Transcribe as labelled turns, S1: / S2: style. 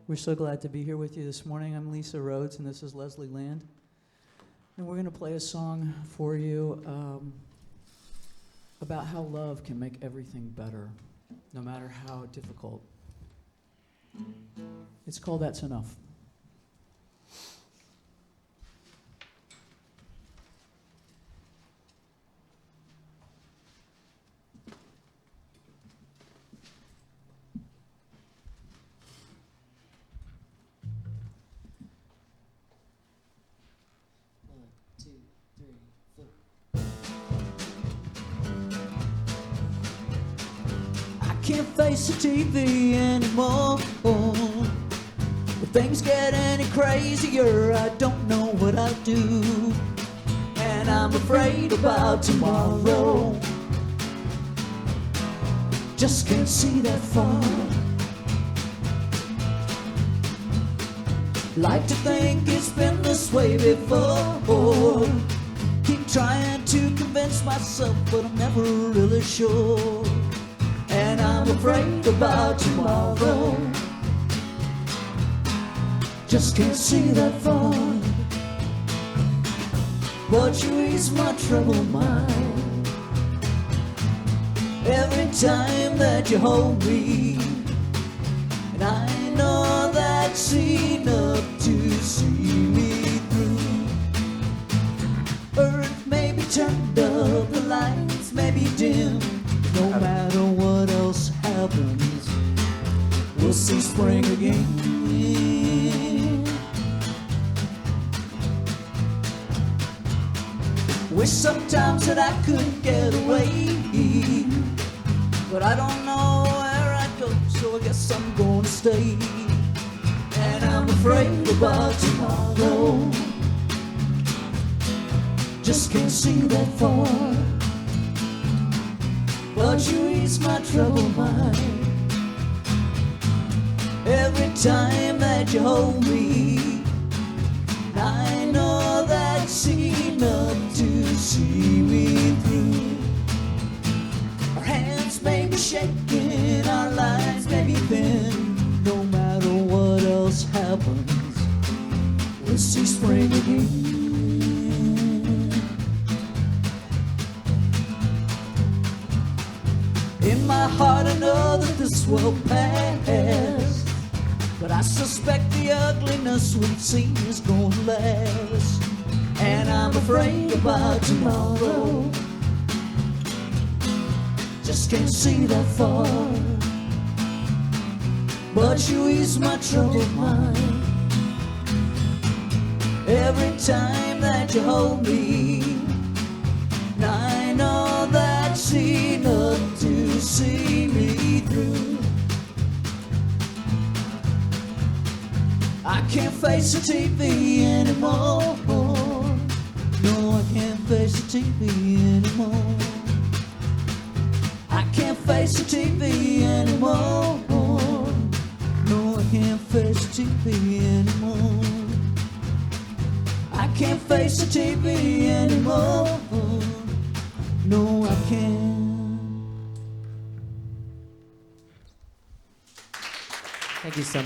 S1: We're so glad to be here with you this morning. I'm Lisa Rhodes, and this is Leslie Land. And we're going to play a song for you about how love can make everything better, no matter how difficult. It's called That's Enough. Can't face the TV anymore. If things get any crazier, I don't know what I'll do. And I'm afraid about tomorrow. Just can't see that far. Like to think it's been this way before. Keep trying to convince myself, but I'm never really sure. And I'm afraid about tomorrow. Just can't see that far. But you ease my troubled mind. Every time that you hold me, and I know that's enough to see me through. Earth may be turned up, the lights may be dim. No matter what else happens, we'll see spring again. Wish sometimes that I could get away, but I don't know where I'd go, so I guess I'm gonna stay. And I'm afraid about tomorrow. Just can't see that far. But you ease my troubled mind. Every time that you hold me, I know that's enough to see me through. Our hands may be shaking, our lives may be thin. No matter what else happens, we'll see spring again. In my heart I know that this will pass, but I suspect the ugliness we've seen is gonna last. And I'm afraid about tomorrow. Just can't see that far. But you ease my troubled mind. Every time that you hold me, and I know that's enough to see me through. I can't face the TV anymore. No, I can't face the TV anymore. I can't face the TV anymore. No, I can't face the TV anymore. I can't face the TV anymore. No, I can't.
S2: Thank you so much.